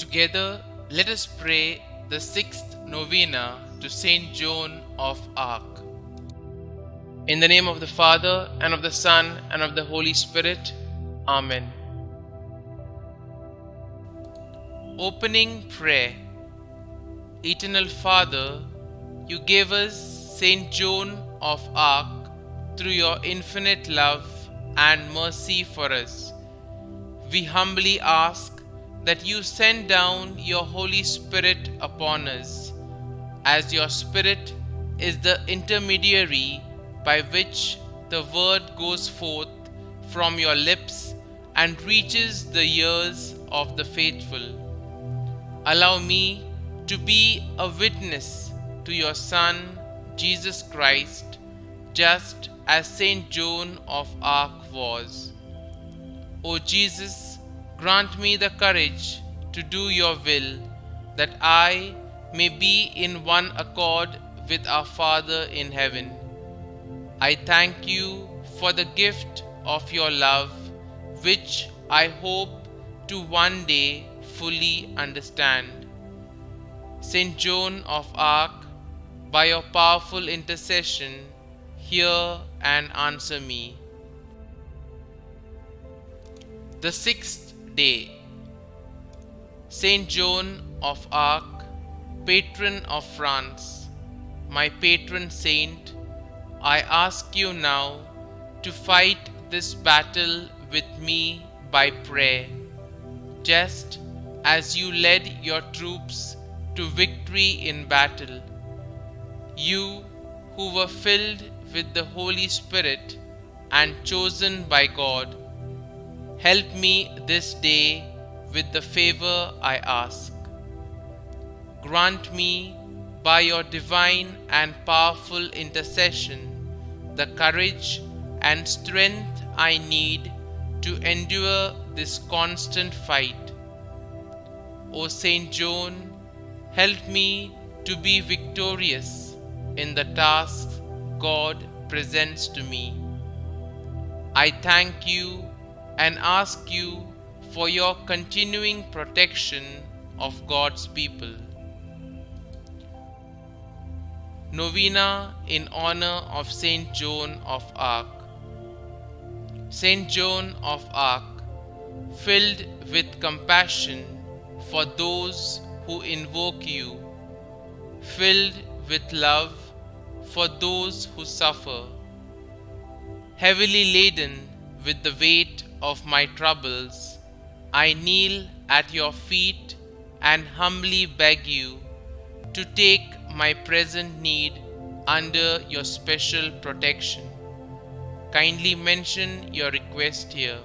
Together, let us pray the sixth novena to St Joan of Arc. In the name of the Father, and of the Son, and of the Holy Spirit. Amen. Opening prayer. Eternal Father, you gave us St Joan of Arc through your infinite love and mercy for us. We humbly ask that you send down your Holy Spirit upon us, as your Spirit is the intermediary by which the word goes forth from your lips and reaches the ears of the faithful. Allow me to be a witness to your Son, Jesus Christ, just as St Joan of Arc was. O Jesus, grant me the courage to do your will, that I may be in one accord with our Father in heaven. I thank you for the gift of your love, which I hope to one day fully understand. St. Joan of Arc, by your powerful intercession, hear and answer me. The sixth day. St. Joan of Arc, patron of France, my patron saint, I ask you now to fight this battle with me by prayer, just as you led your troops to victory in battle. You who were filled with the Holy Spirit and chosen by God, help me this day with the favor I ask. Grant me, by your divine and powerful intercession, the courage and strength I need to endure this constant fight. O St. Joan, help me to be victorious in the tasks God presents to me. I thank you and ask you for your continuing protection of God's people. Novena in honor of St. Joan of Arc. St. Joan of Arc, filled with compassion for those who invoke you, filled with love for those who suffer, heavily laden with the weight of my troubles, I kneel at your feet and humbly beg you to take my present need under your special protection. Kindly mention your request here.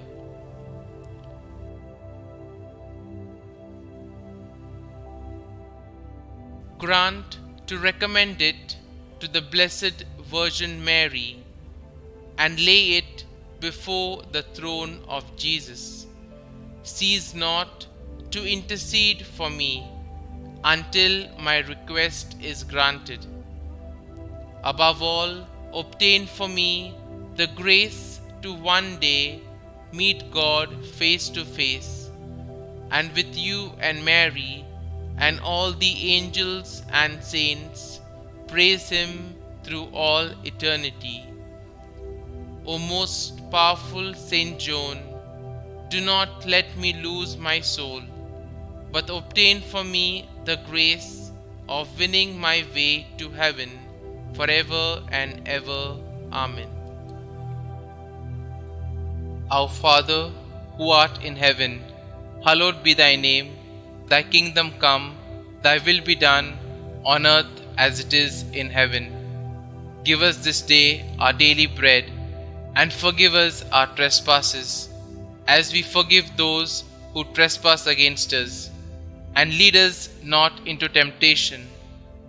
Grant to recommend it to the Blessed Virgin Mary and lay it before the throne of Jesus. Cease not to intercede for me until my request is granted. Above all, obtain for me the grace to one day meet God face to face, and with you and Mary and all the angels and saints praise Him through all eternity. O most powerful St. Joan, do not let me lose my soul, but obtain for me the grace of winning my way to heaven forever and ever. Amen. Our Father, who art in heaven, hallowed be thy name. Thy kingdom come, thy will be done, on earth as it is in heaven. Give us this day our daily bread, and forgive us our trespasses, as we forgive those who trespass against us. And lead us not into temptation,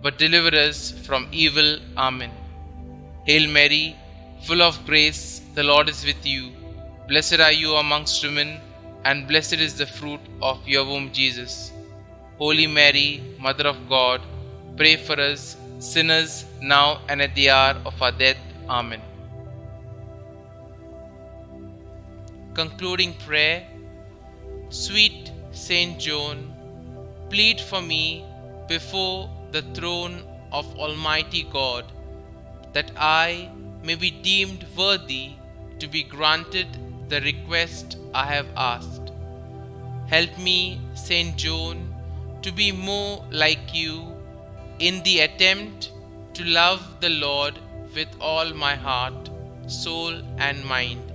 but deliver us from evil. Amen. Hail Mary, full of grace, the Lord is with you. Blessed are you amongst women, and blessed is the fruit of your womb, Jesus. Holy Mary, Mother of God, pray for us sinners, now and at the hour of our death. Amen. Concluding prayer. Sweet Saint Joan, plead for me before the throne of Almighty God, that I may be deemed worthy to be granted the request I have asked. Help me, St. Joan, to be more like you in the attempt to love the Lord with all my heart, soul, and mind.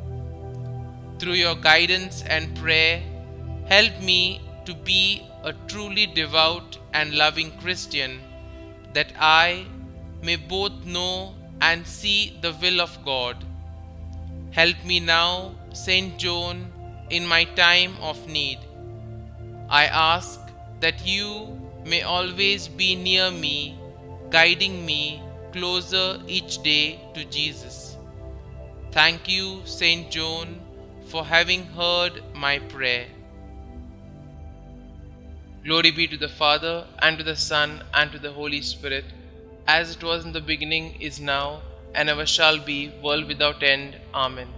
Through your guidance and prayer, help me to be a truly devout and loving Christian, that I may both know and see the will of God. Help me now, St. Joan, in my time of need. I ask that you may always be near me, guiding me closer each day to Jesus. Thank you, St. Joan, for having heard my prayer. Glory be to the Father, and to the Son, and to the Holy Spirit, as it was in the beginning, is now, and ever shall be, world without end. Amen.